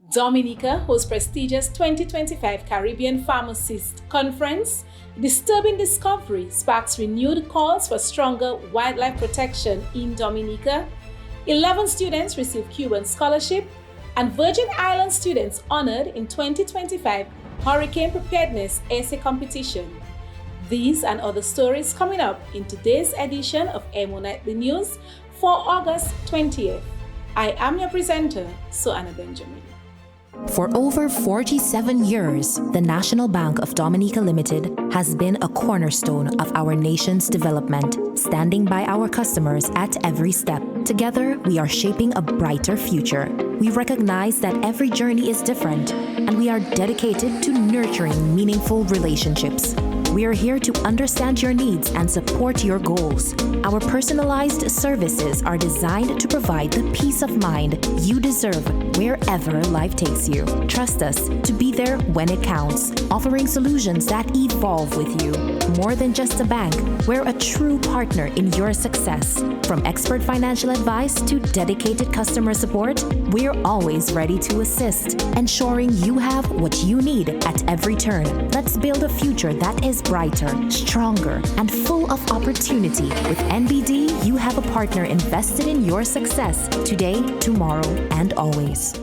Dominica hosts prestigious 2025 Caribbean Pharmacist Conference. Disturbing discovery sparks renewed calls for stronger wildlife protection in Dominica. 11 students receive Cuban scholarship, and Virgin Islands students honored in 2025 Hurricane Preparedness Essay Competition. These and other stories coming up in today's edition of EmoNews for August 20th. I am your presenter, Suanna Benjamin. For over 47 years, the National Bank of Dominica Limited has been a cornerstone of our nation's development, standing by our customers at every step. Together, we are shaping a brighter future. We recognize that every journey is different, and we are dedicated to nurturing meaningful relationships. We are here to understand your needs and support your goals. Our personalized services are designed to provide the peace of mind you deserve wherever life takes you. Trust us to be there when it counts, offering solutions that evolve with you. More than just a bank, we're a true partner in your success. From expert financial advice to dedicated customer support, we're always ready to assist, ensuring you have what you need at every turn. Let's build a future that is brighter, stronger, and full of opportunity. With NBD, you have a partner invested in your success today, tomorrow, and always.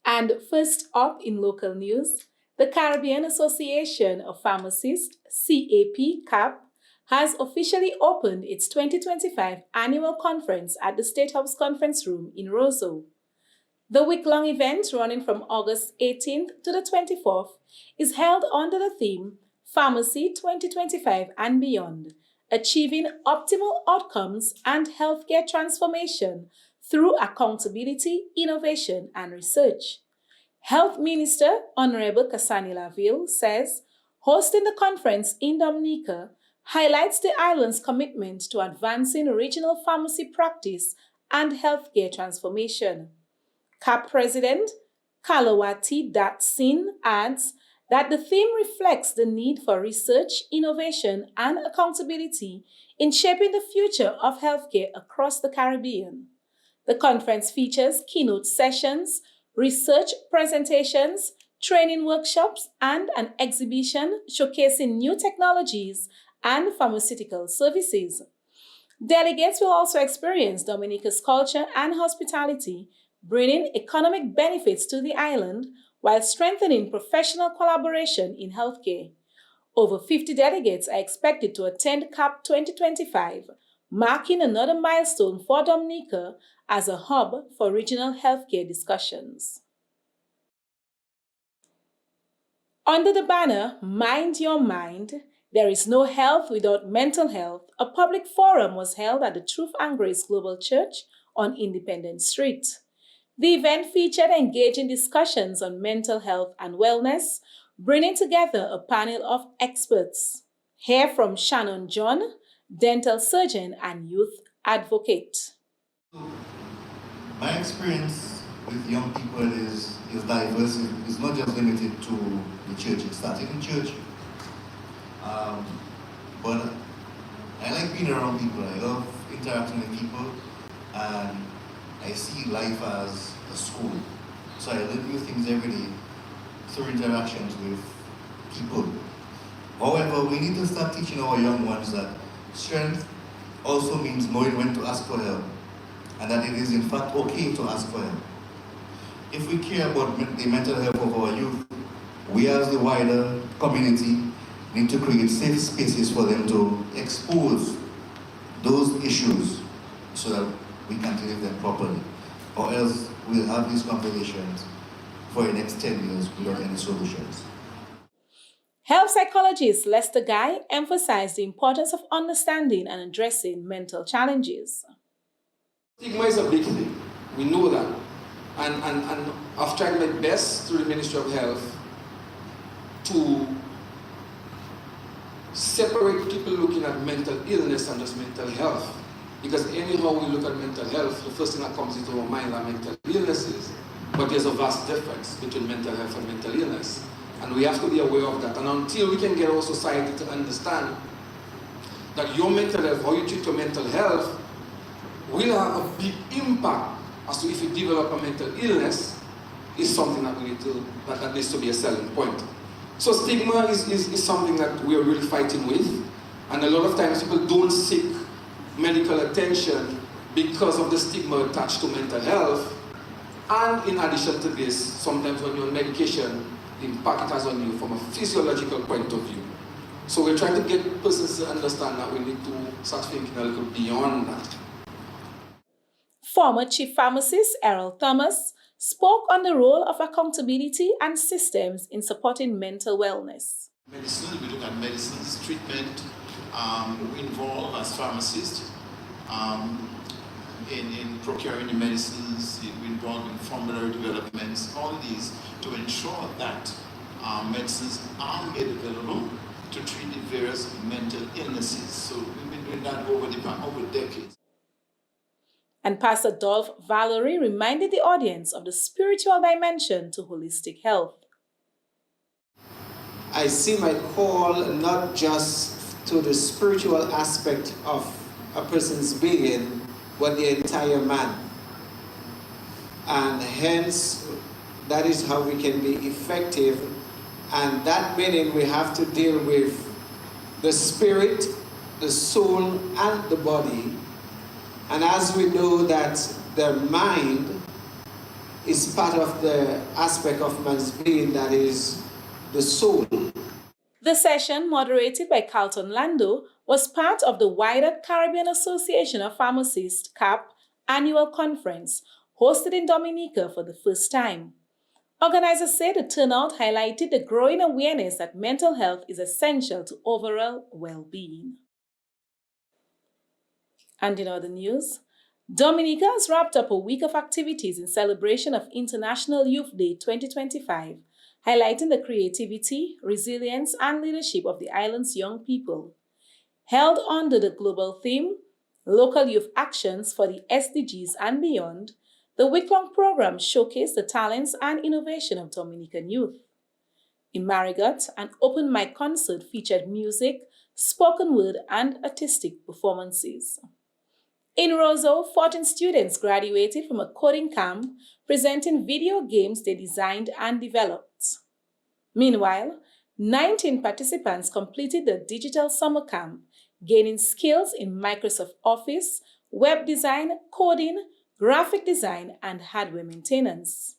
And first up in local news, the Caribbean Association of Pharmacists, CAP, has officially opened its 2025 annual conference at the State House Conference Room in Roseau. The week-long event, running from August 18th to the 24th, is held under the theme Pharmacy 2025 and Beyond, Achieving Optimal Outcomes and Healthcare Transformation through Accountability, Innovation, and Research. Health Minister Honorable Cassani Laville says hosting the conference in Dominica highlights the island's commitment to advancing regional pharmacy practice and healthcare transformation. CAP President Kalawati Dat Singh adds that the theme reflects the need for research, innovation, and accountability in shaping the future of healthcare across the Caribbean. The conference features keynote sessions, research presentations, training workshops, and an exhibition showcasing new technologies and pharmaceutical services. Delegates will also experience Dominica's culture and hospitality, bringing economic benefits to the island while strengthening professional collaboration in healthcare. Over 50 delegates are expected to attend CAP 2025, marking another milestone for Dominica as a hub for regional healthcare discussions. Under the banner Mind Your Mind, There is No Health Without Mental Health, a public forum was held at the Truth and Grace Global Church on Independence Street. The event featured engaging discussions on mental health and wellness, bringing together a panel of experts. Hear from Shannon John, dental surgeon and youth advocate. My experience with young people is diverse. It's not just limited to the church. It started in church. But I like being around people. I love interacting with people, and I see life as a school. So I learn new things every day through interactions with people. However, we need to start teaching our young ones that strength also means knowing when to ask for help, and that it is in fact okay to ask for help. If we care about the mental health of our youth, we as the wider community need to create safe spaces for them to expose those issues so that we can deal with them properly. Or else we'll have these conversations for the next 10 years without any solutions. Health psychologist Lester Guy emphasized the importance of understanding and addressing mental challenges. Stigma is a big thing. We know that. And I've tried my best through the Ministry of Health to separate people looking at mental illness and just mental health. Because anyhow we look at mental health, the first thing that comes into our mind are mental illnesses. But there's a vast difference between mental health and mental illness. And we have to be aware of that. And until we can get our society to understand that your mental health, how you treat your mental health, will have a big impact as to if you develop a mental illness is something that that needs to be a selling point. So stigma is something that we are really fighting with, and a lot of times people don't seek medical attention because of the stigma attached to mental health. And in addition to this, sometimes when you're on medication, the impact it has on you from a physiological point of view. So we're trying to get persons to understand that we need to start thinking a little beyond that. Former Chief Pharmacist Errol Thomas spoke on the role of accountability and systems in supporting mental wellness. Medicine, we look at medicines, treatment, we involve as pharmacists in procuring the medicines, we involve in formulary developments, all these to ensure that medicines are made available to treat the various mental illnesses. So we've been doing that over decades. And Pastor Dolph Valerie reminded the audience of the spiritual dimension to holistic health. I see my call not just to the spiritual aspect of a person's being, but the entire man. And hence, that is how we can be effective. And that meaning we have to deal with the spirit, the soul, and the body. And as we know that the mind is part of the aspect of man's being that is the soul. The session, moderated by Carlton Lando, was part of the wider Caribbean Association of Pharmacists CAP annual conference hosted in Dominica for the first time. Organizers say the turnout highlighted the growing awareness that mental health is essential to overall well-being. And in other news, Dominica has wrapped up a week of activities in celebration of International Youth Day 2025, highlighting the creativity, resilience, and leadership of the island's young people. Held under the global theme, Local Youth Actions for the SDGs and Beyond, the week-long program showcased the talents and innovation of Dominican youth. In Marigot, an open mic concert featured music, spoken word, and artistic performances. In Roseau, 14 students graduated from a coding camp presenting video games they designed and developed. Meanwhile, 19 participants completed the digital summer camp, gaining skills in Microsoft Office, web design, coding, graphic design, and hardware maintenance.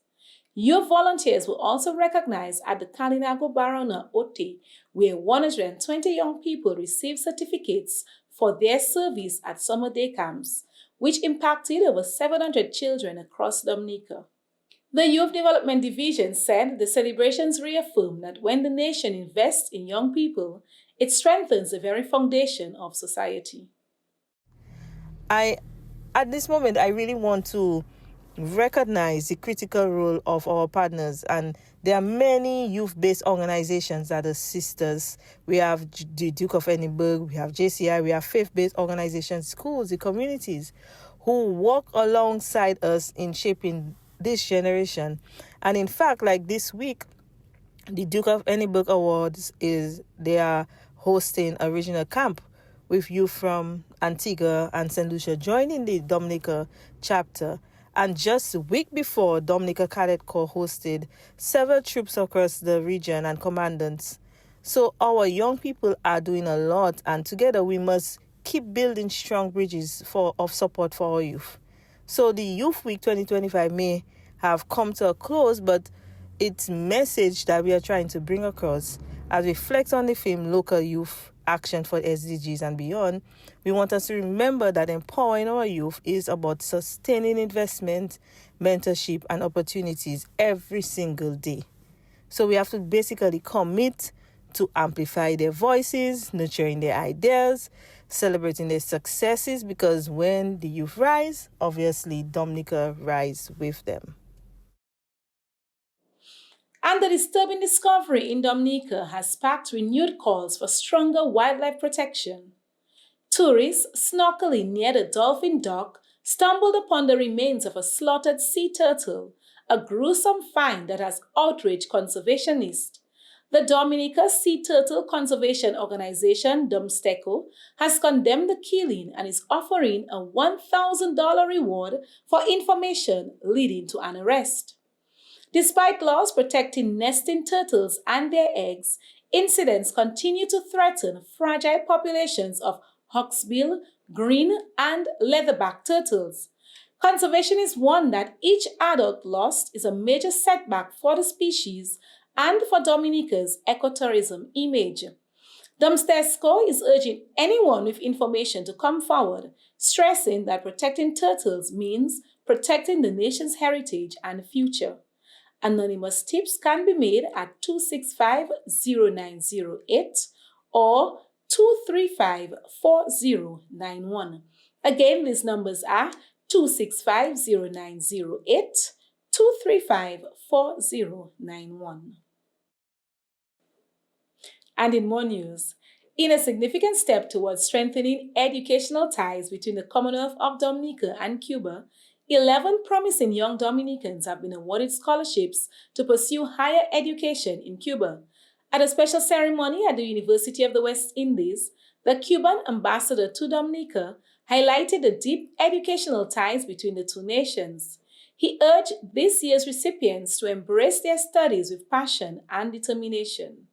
Youth volunteers were also recognized at the Kalinago Barona Ote, where 120 young people received certificates for their service at summer day camps, which impacted over 700 children across Dominica. The Youth Development Division said the celebrations reaffirmed that when the nation invests in young people, it strengthens the very foundation of society. At this moment, I really want to recognize the critical role of our partners, and there are many youth-based organizations that assist us. We have the Duke of Edinburgh, we have JCI, we have faith-based organizations, schools, the communities who work alongside us in shaping this generation. And in fact, like this week, the Duke of Edinburgh Awards they are hosting a regional camp with youth from Antigua and St. Lucia joining the Dominica chapter. And just a week before, Dominica Cadet Corps hosted several troops across the region and commandants. So our young people are doing a lot, and together we must keep building strong bridges of support for our youth. So the Youth Week 2025 may have come to a close, but its message that we are trying to bring across as we reflect on the theme Local Youth Action for SDGs and Beyond, we want us to remember that empowering our youth is about sustaining investment, mentorship, and opportunities every single day. So we have to basically commit to amplify their voices, nurturing their ideas, celebrating their successes, because when the youth rise, obviously Dominica rise with them. And the disturbing discovery in Dominica has sparked renewed calls for stronger wildlife protection. Tourists snorkeling near the Dolphin Dock stumbled upon the remains of a slaughtered sea turtle, a gruesome find that has outraged conservationists. The Dominica Sea Turtle Conservation Organization, DOMSTECO, has condemned the killing and is offering a $1,000 reward for information leading to an arrest. Despite laws protecting nesting turtles and their eggs, incidents continue to threaten fragile populations of hawksbill, green, and leatherback turtles. Conservation is one that each adult lost is a major setback for the species and for Dominica's ecotourism image. DOMSTECO is urging anyone with information to come forward, stressing that protecting turtles means protecting the nation's heritage and future. Anonymous tips can be made at 265-0908 or 235-4091. Again, these numbers are 265-0908, 235-4091. And in more news, in a significant step towards strengthening educational ties between the Commonwealth of Dominica and Cuba, 11 promising young Dominicans have been awarded scholarships to pursue higher education in Cuba. At a special ceremony at the University of the West Indies, the Cuban ambassador to Dominica highlighted the deep educational ties between the two nations. He urged this year's recipients to embrace their studies with passion and determination.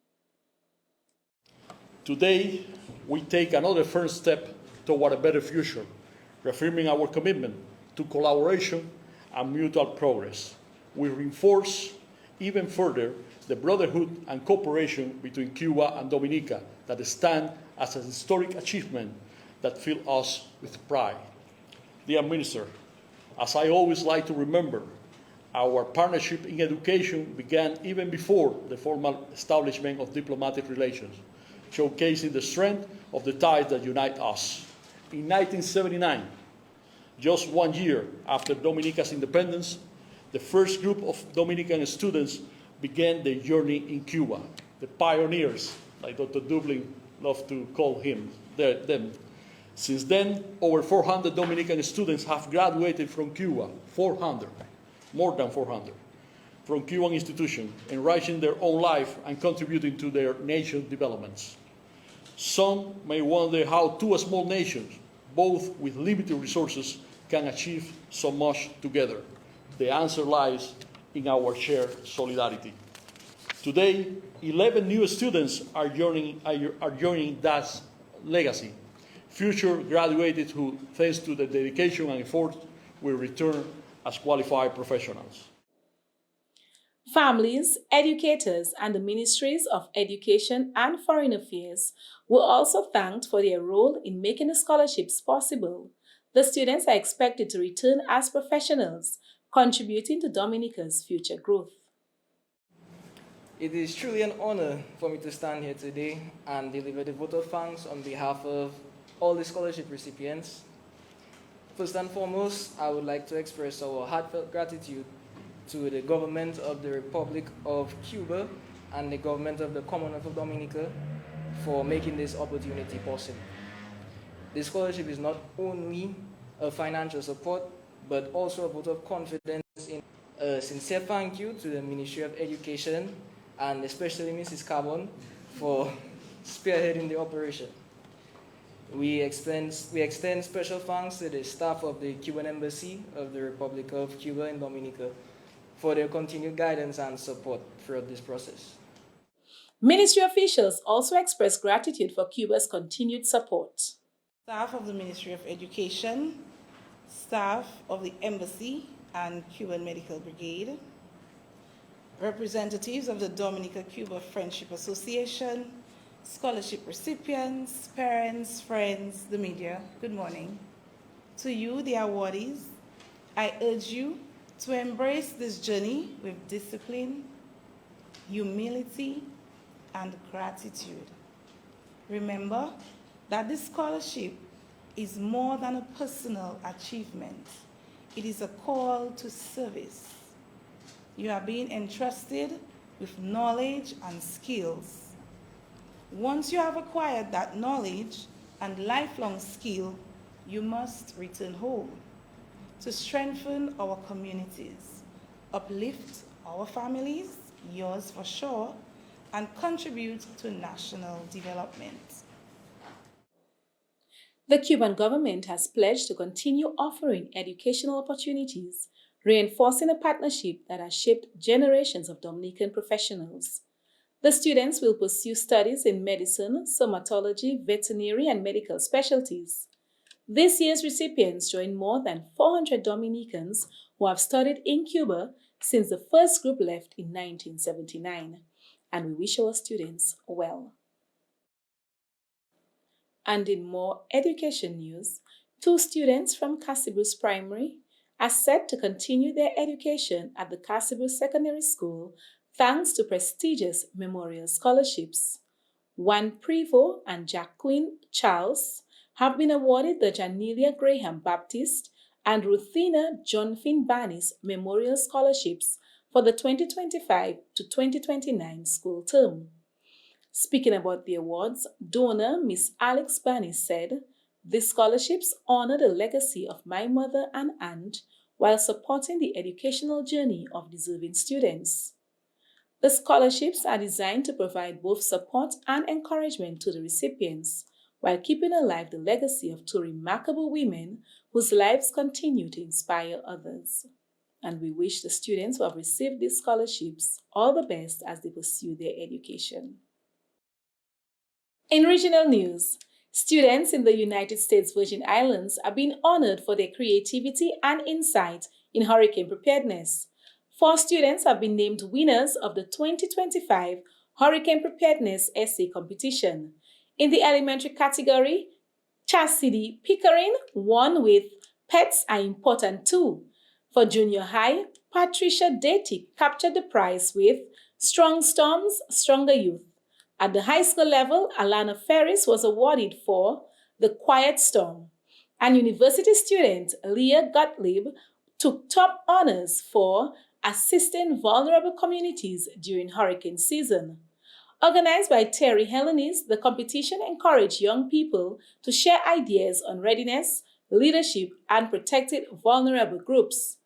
Today, we take another first step toward a better future, reaffirming our commitment to collaboration and mutual progress. We reinforce even further the brotherhood and cooperation between Cuba and Dominica that stand as a historic achievement that fill us with pride. Dear Minister, as I always like to remember, our partnership in education began even before the formal establishment of diplomatic relations, showcasing the strength of the ties that unite us. In 1979, just 1 year after Dominica's independence, the first group of Dominican students began their journey in Cuba, the pioneers, like Dr. Dublin loved to call them. Since then, over 400 Dominican students have graduated from Cuba, 400, more than 400, from Cuban institutions, enriching their own life and contributing to their nation's developments. Some may wonder how two small nations, both with limited resources, can achieve so much together. The answer lies in our shared solidarity. Today, 11 new students are joining that legacy. Future graduates who, thanks to the dedication and effort, will return as qualified professionals. Families, educators, and the Ministries of Education and Foreign Affairs were also thanked for their role in making the scholarships possible. The students are expected to return as professionals, contributing to Dominica's future growth. It is truly an honor for me to stand here today and deliver the vote of thanks on behalf of all the scholarship recipients. First and foremost, I would like to express our heartfelt gratitude to the government of the Republic of Cuba and the government of the Commonwealth of Dominica for making this opportunity possible. This scholarship is not only a financial support, but also a vote of confidence in a sincere thank you to the Ministry of Education and especially Mrs. Carbon for spearheading the operation. We extend special thanks to the staff of the Cuban Embassy of the Republic of Cuba in Dominica for their continued guidance and support throughout this process. Ministry officials also expressed gratitude for Cuba's continued support. Staff of the Ministry of Education, staff of the Embassy and Cuban Medical Brigade, representatives of the Dominica-Cuba Friendship Association, scholarship recipients, parents, friends, the media, good morning. To you, the awardees, I urge you to embrace this journey with discipline, humility, and gratitude. Remember that this scholarship is more than a personal achievement. It is a call to service. You are being entrusted with knowledge and skills. Once you have acquired that knowledge and lifelong skill, you must return home to strengthen our communities, uplift our families, yours for sure, and contribute to national development. The Cuban government has pledged to continue offering educational opportunities, reinforcing a partnership that has shaped generations of Dominican professionals. The students will pursue studies in medicine, somatology, veterinary, and medical specialties. This year's recipients join more than 400 Dominicans who have studied in Cuba since the first group left in 1979. And we wish our students well. And in more education news, 2 students from Casibus Primary are set to continue their education at the Casibus Secondary School thanks to prestigious memorial scholarships. Juan Prevo and Jacqueline Charles have been awarded the Janelia Graham Baptist and Ruthina Johnfin Banis Memorial Scholarships for the 2025 to 2029 school term. Speaking about the awards, donor Miss Alex Banis said, "These scholarships honor the legacy of my mother and aunt while supporting the educational journey of deserving students." The scholarships are designed to provide both support and encouragement to the recipients, while keeping alive the legacy of 2 remarkable women whose lives continue to inspire others. And we wish the students who have received these scholarships all the best as they pursue their education. In regional news, students in the United States Virgin Islands are being honored for their creativity and insight in hurricane preparedness. 4 students have been named winners of the 2025 Hurricane Preparedness Essay Competition. In the elementary category, Chastity Pickering won with Pets Are Important Too. For junior high, Patricia Daty captured the prize with Strong Storms, Stronger Youth. At the high school level, Alana Ferris was awarded for The Quiet Storm. And university student Leah Gottlieb took top honors for Assisting Vulnerable Communities During Hurricane Season. Organized by Terry Helenis, the competition encouraged young people to share ideas on readiness, leadership, and protecting vulnerable groups.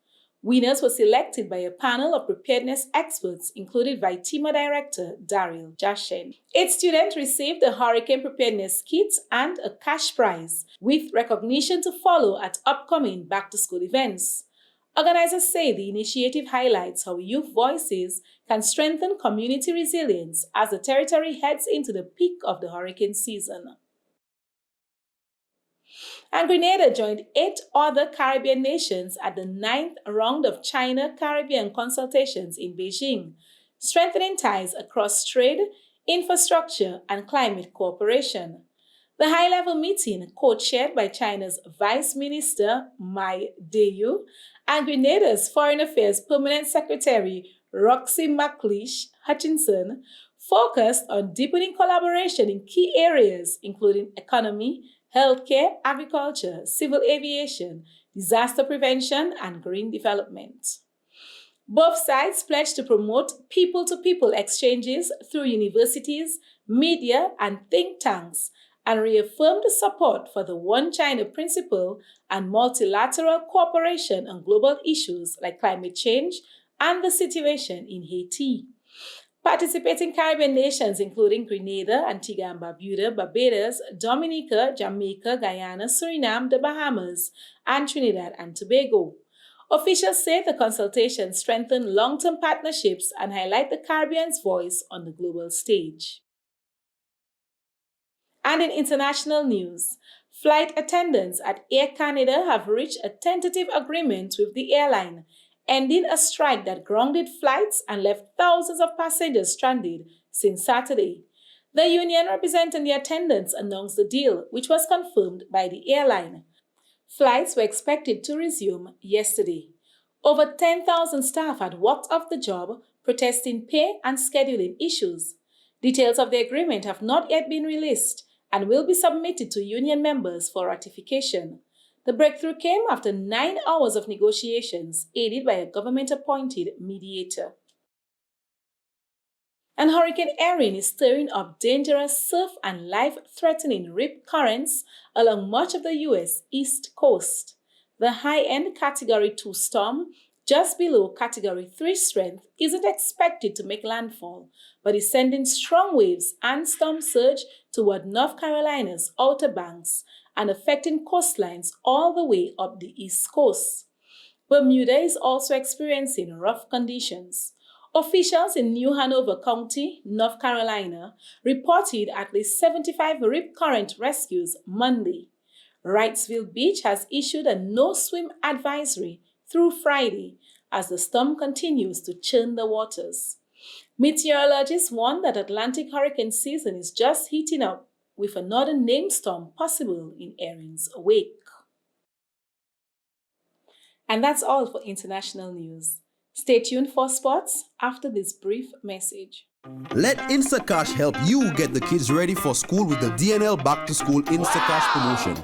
Winners were selected by a panel of preparedness experts, including Vitima Director Daryl Jashen. 8 students received a hurricane preparedness kit and a cash prize, with recognition to follow at upcoming back-to-school events. Organizers say the initiative highlights how youth voices can strengthen community resilience as the territory heads into the peak of the hurricane season. And Grenada joined 8 other Caribbean nations at the 9th round of China-Caribbean consultations in Beijing, strengthening ties across trade, infrastructure, and climate cooperation. The high-level meeting, co-chaired by China's Vice Minister Mai Deyu and Grenada's Foreign Affairs Permanent Secretary Roxy McLeish Hutchinson, focused on deepening collaboration in key areas including economy, healthcare, agriculture, civil aviation, disaster prevention, and green development. Both sides pledged to promote people-to-people exchanges through universities, media, and think tanks, and reaffirmed support for the One China principle and multilateral cooperation on global issues like climate change and the situation in Haiti. Participating Caribbean nations including Grenada, Antigua and Barbuda, Barbados, Dominica, Jamaica, Guyana, Suriname, the Bahamas, and Trinidad and Tobago. Officials say the consultations strengthen long-term partnerships and highlight the Caribbean's voice on the global stage. And in international news, flight attendants at Air Canada have reached a tentative agreement with the airline, ending a strike that grounded flights and left thousands of passengers stranded since Saturday. The union representing the attendants announced the deal, which was confirmed by the airline. Flights were expected to resume yesterday. Over 10,000 staff had walked off the job, protesting pay and scheduling issues. Details of the agreement have not yet been released and will be submitted to union members for ratification. The breakthrough came after 9 hours of negotiations, aided by a government-appointed mediator. And Hurricane Erin is stirring up dangerous surf and life-threatening rip currents along much of the U.S. East Coast. The high-end Category 2 storm just below Category 3 strength, isn't expected to make landfall, but is sending strong waves and storm surge toward North Carolina's Outer Banks and affecting coastlines all the way up the East Coast. Bermuda is also experiencing rough conditions. Officials in New Hanover County, North Carolina, reported at least 75 rip current rescues Monday. Wrightsville Beach has issued a no-swim advisory through Friday as the storm continues to churn the waters. Meteorologists warn that Atlantic hurricane season is just heating up, with another named storm possible in Erin's wake. And that's all for international news. Stay tuned for sports after this brief message. Let Instacash help you get the kids ready for school with the DNL Back to School Instacash promotion.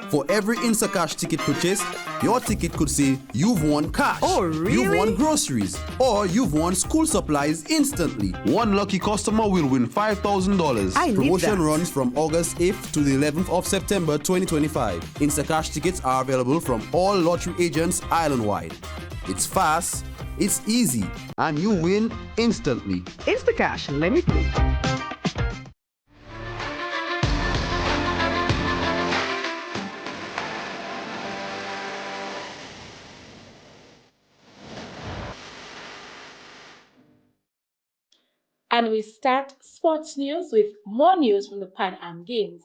For every Instacash ticket purchased, your ticket could say you've won cash, oh, really? You've won groceries, or you've won school supplies instantly. One lucky customer will win $5,000. Promotion runs from August 8th to the 11th of September 2025. Instacash tickets are available from all lottery agents island-wide. It's fast, it's easy, and you win instantly. Instacash, let me play. And we start sports news with more news from the Pan Am Games.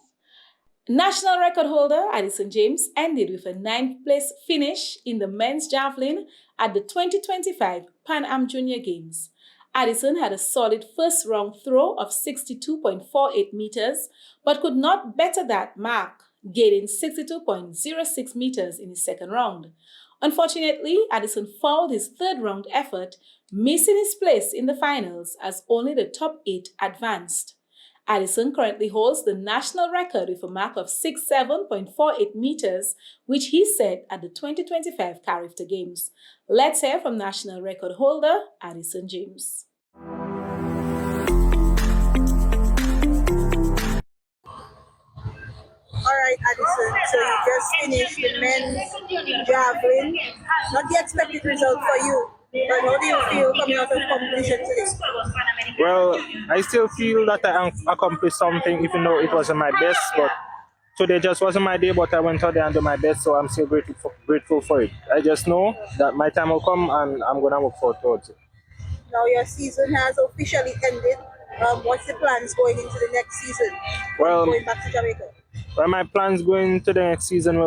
National record holder Addison James ended with a 9th place finish in the men's javelin at the 2025 Pan Am Junior Games. Addison had a solid first round throw of 62.48 meters, but could not better that mark, gaining 62.06 meters in his second round. Unfortunately, Addison fouled his third round effort, missing his place in the finals as only the top 8 advanced. Addison currently holds the national record with a mark of 67.48 meters, which he set at the 2025 Carifta Games. Let's hear from national record holder Addison James. All right, Addison, so you just finished the men's javelin. Not the expected result for you, but how do you feel coming out of competition today? Well, I still feel that I accomplished something, even though it wasn't my best. But today just wasn't my day, but I went out there and did my best, so I'm still grateful for it. I just know that my time will come, and I'm going to work forward towards it. Now your season has officially ended. What's the plans going into the next season? Well, going back to Jamaica? Well, my plans going to the next season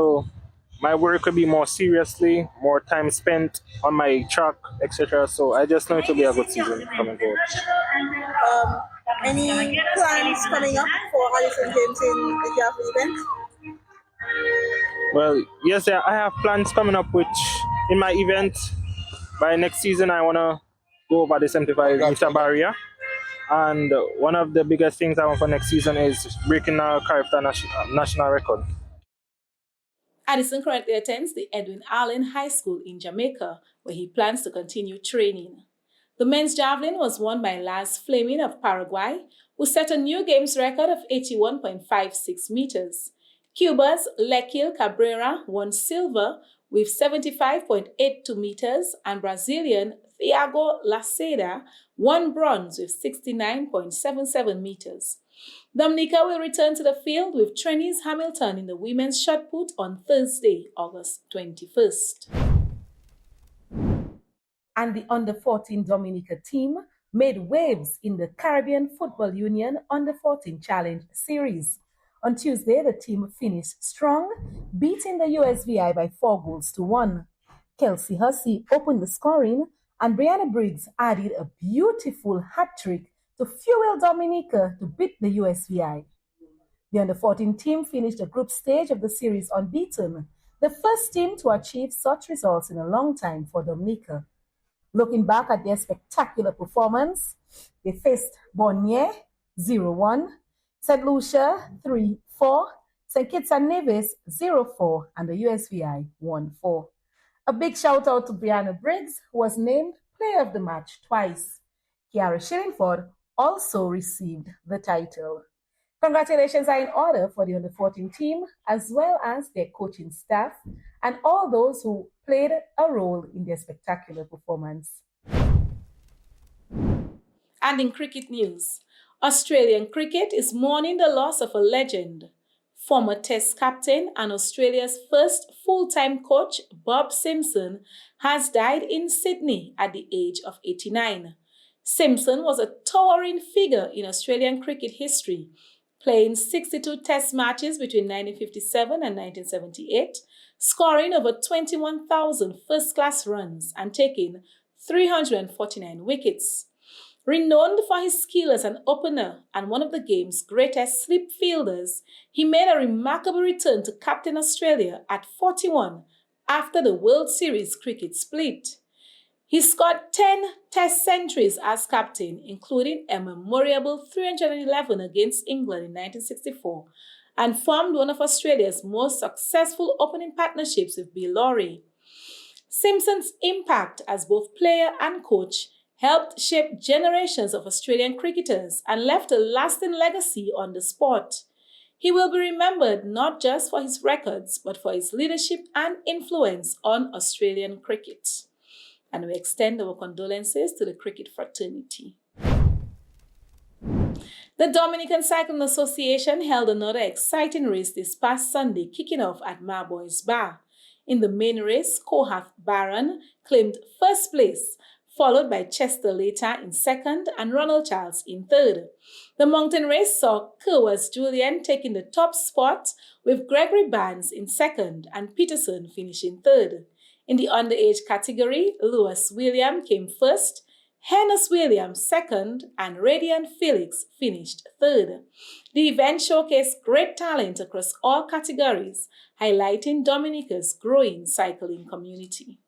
my work will be more seriously, more time spent on my track, etc. So I just know it will be a good season coming forward. Any plans coming up for Addison James in the javelin event? Well, yes, I have plans coming up, which in my event by next season I want to go over the 75-meter barrier. And one of the biggest things I want for next season is breaking a Carifta national record. Addison currently attends the Edwin Allen High School in Jamaica, where he plans to continue training. The men's javelin was won by Lars Fleming of Paraguay, who set a new games record of 81.56 meters. Cuba's Lequil Cabrera won silver with 75.82 meters, and Brazilian Thiago Laceda won bronze with 69.77 meters. Dominica will return to the field with Trenise Hamilton in the women's shot put on Thursday, August 21st. And the Under-14 Dominica team made waves in the Caribbean Football Union Under-14 Challenge Series. On Tuesday, the team finished strong, beating the USVI by 4-1. Kelsey Hussey opened the scoring, and Brianna Briggs added a beautiful hat-trick to fuel Dominica to beat the USVI. The Under-14 team finished the group stage of the series unbeaten, the first team to achieve such results in a long time for Dominica. Looking back at their spectacular performance, they faced Bonnier 0-1, St. Lucia 3-4, St. Kitts and Nevis 0-4, and the USVI 1-4. A big shout out to Brianna Briggs, who was named Player of the Match twice. Kiara Shillingford also received the title. Congratulations are in order for the under-14 team, as well as their coaching staff, and all those who played a role in their spectacular performance. And in cricket news, Australian cricket is mourning the loss of a legend. Former Test captain and Australia's first full-time coach, Bob Simpson, has died in Sydney at the age of 89. Simpson was a towering figure in Australian cricket history, playing 62 Test matches between 1957 and 1978, scoring over 21,000 first-class runs and taking 349 wickets. Renowned for his skill as an opener and one of the game's greatest slip fielders, he made a remarkable return to captain Australia at 41 after the World Series cricket split. He scored 10 Test centuries as captain, including a memorable 311 against England in 1964, and formed one of Australia's most successful opening partnerships with Bill Lawry. Simpson's impact as both player and coach helped shape generations of Australian cricketers and left a lasting legacy on the sport. He will be remembered not just for his records, but for his leadership and influence on Australian cricket. And we extend our condolences to the cricket fraternity. The Dominican Cycling Association held another exciting race this past Sunday, kicking off at Marboy's Bar. In the main race, Kohath Baron claimed first place, followed by Chester Later in second and Ronald Charles in third. The mountain race saw Kerwas Julian taking the top spot, with Gregory Barnes in second and Peterson finishing third. In the underage category, Lewis William came first, Hennes Williams second, and Radiant Felix finished third. The event showcased great talent across all categories, highlighting Dominica's growing cycling community.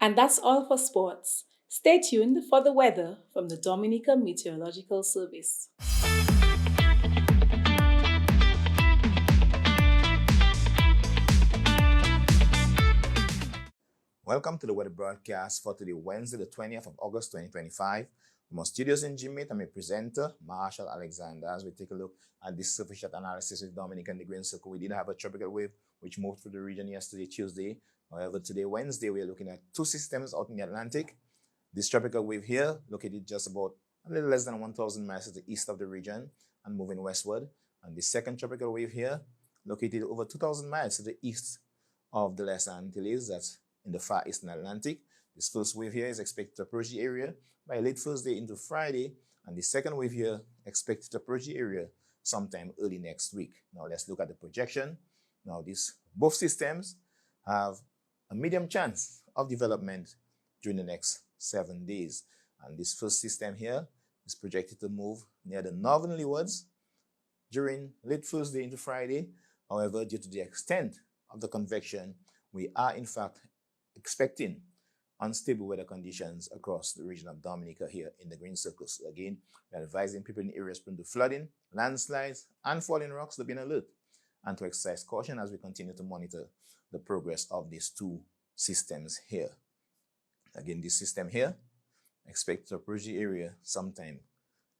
And that's all for sports. Stay tuned for the weather from the Dominica Meteorological Service. Welcome to the weather broadcast for today, Wednesday, the 20th of August, 2025. From our studios in Jimmy, I'm a presenter, Marshall Alexander. As we take a look at this surface shot analysis with Dominica and the Green Circle, we did have a tropical wave which moved through the region yesterday, Tuesday. However, today, Wednesday, we are looking at two systems out in the Atlantic. This tropical wave here, located just about a little less than 1,000 miles to the east of the region and moving westward. And the second tropical wave here, located over 2,000 miles to the east of the Lesser Antilles, that's in the far eastern Atlantic. This first wave here is expected to approach the area by late Thursday into Friday, and the second wave here expected to approach the area sometime early next week. Now let's look at the projection. Now both systems have a medium chance of development during the next 7 days. And this first system here is projected to move near the northern leewards during late Thursday into Friday. However, due to the extent of the convection, we are in fact expecting unstable weather conditions across the region of Dominica here in the Green Circle. So again, we're advising people in areas prone to flooding, landslides, and falling rocks to be on alert and to exercise caution as we continue to monitor the progress of these two systems here. Again, this system here expected to approach the area sometime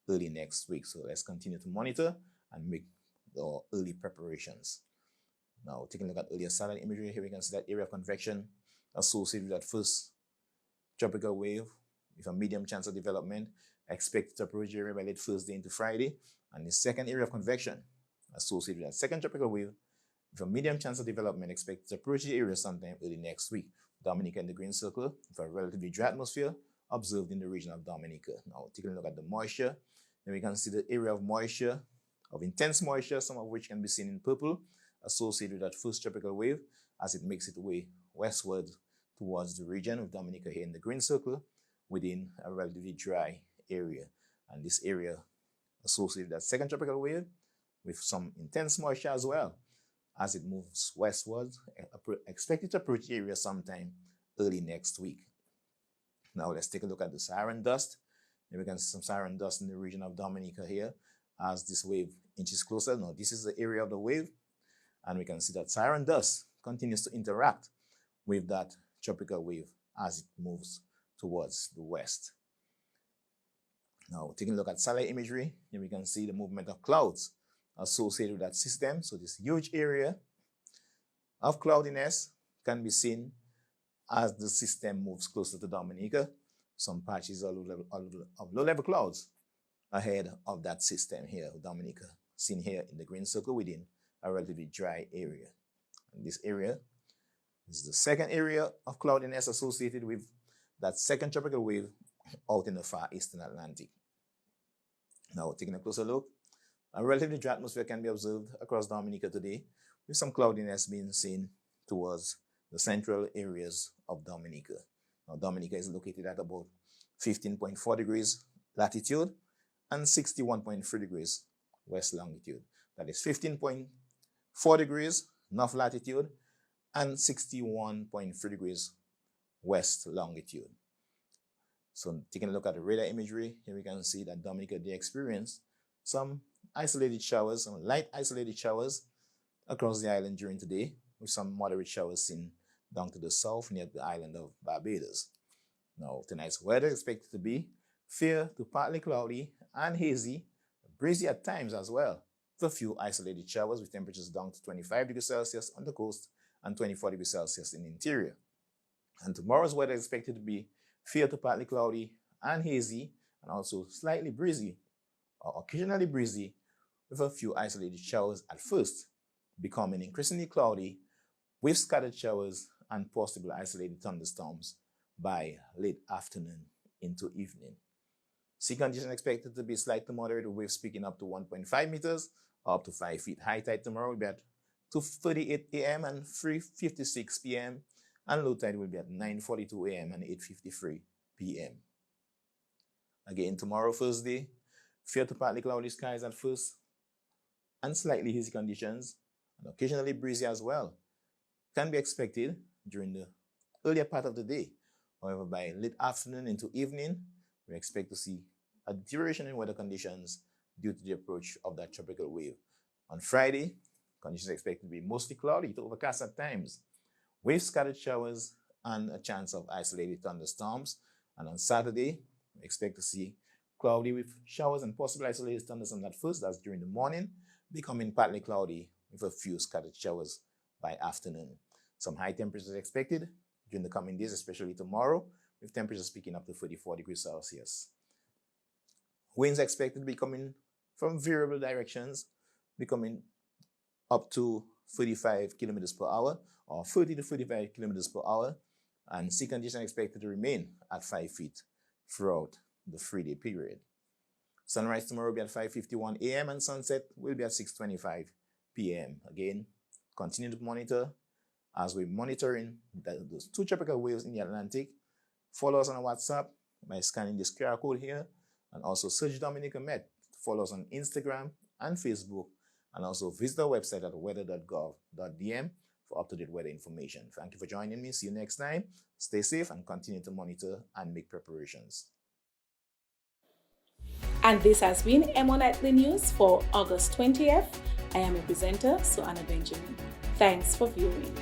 early next week. So let's continue to monitor and make the early preparations. Now, taking a look at earlier satellite imagery here, we can see that area of convection associated with that first tropical wave with a medium chance of development expected to approach the area by late Thursday into Friday. And the second area of convection associated with that second tropical wave with a medium chance of development expected to approach the area sometime early next week. Dominica in the Green Circle with a relatively dry atmosphere observed in the region of Dominica. Now, taking a look at the moisture, then we can see the area of moisture, of intense moisture, some of which can be seen in purple, associated with that first tropical wave as it makes its way westward towards the region of Dominica here in the Green Circle within a relatively dry area. And this area associated with that second tropical wave with some intense moisture as well as it moves westward, expected to approach the area sometime early next week. Now let's take a look at the Saharan dust. Then we can see some Saharan dust in the region of Dominica here as this wave inches closer. Now this is the area of the wave, and we can see that Saharan dust continues to interact with that tropical wave as it moves towards the west. Now, taking a look at satellite imagery, here we can see the movement of clouds associated with that system. So this huge area of cloudiness can be seen as the system moves closer to Dominica. Some patches of low-level clouds ahead of that system here, Dominica, seen here in the green circle within a relatively dry area. And this area is the second area of cloudiness associated with that second tropical wave out in the far eastern Atlantic. Now, taking a closer look, a relatively dry atmosphere can be observed across Dominica today, with some cloudiness being seen towards the central areas of Dominica. Now, Dominica is located at about 15.4 degrees latitude and 61.3 degrees west longitude. That is 15.4 degrees north latitude and 61.3 degrees west longitude. So taking a look at the radar imagery, here we can see that Dominica did experience some isolated showers, some light isolated showers across the island during today, with some moderate showers seen down to the south near the island of Barbados. Now, tonight's weather is expected to be fair to partly cloudy and hazy, breezy at times as well, with a few isolated showers with temperatures down to 25 degrees Celsius on the coast and 24 degrees Celsius in the interior. And tomorrow's weather is expected to be fair to partly cloudy and hazy, and also slightly breezy or occasionally breezy, with a few isolated showers at first, becoming increasingly cloudy with scattered showers and possible isolated thunderstorms by late afternoon into evening. Sea conditions expected to be slight to moderate, with waves peaking up to 1.5 meters or up to 5 feet. High tide tomorrow will be at 2:38 a.m. and 3:56 p.m. and low tide will be at 9:42 a.m. and 8:53 p.m. Again, tomorrow, Thursday, fair to partly cloudy skies at first and slightly hazy conditions, and occasionally breezy as well, can be expected during the earlier part of the day. However, by late afternoon into evening, we expect to see a deterioration in weather conditions due to the approach of that tropical wave. On Friday, conditions are expected to be mostly cloudy to overcast at times, with scattered showers and a chance of isolated thunderstorms. And on Saturday, we expect to see cloudy with showers and possible isolated thunderstorms at first, that's during the morning, becoming partly cloudy with a few scattered showers by afternoon. Some high temperatures are expected during the coming days, especially tomorrow, with temperatures peaking up to 34 degrees Celsius. Winds are expected to be coming from variable directions, becoming up to 35 kilometers per hour or 30 to 35 kilometers per hour, and sea conditions are expected to remain at 5 feet throughout the 3-day period. Sunrise tomorrow will be at 5:51 a.m. and sunset will be at 6:25 p.m. Again, continue to monitor as we're monitoring those two tropical waves in the Atlantic. Follow us on WhatsApp by scanning this QR code here, and also search Dominica Met. Follow us on Instagram and Facebook, and also visit our website at weather.gov.dm for up-to-date weather information. Thank you for joining me. See you next time. Stay safe and continue to monitor and make preparations. And this has been EmoNews for August 20th. I am a presenter, Suanna Benjamin. Thanks for viewing.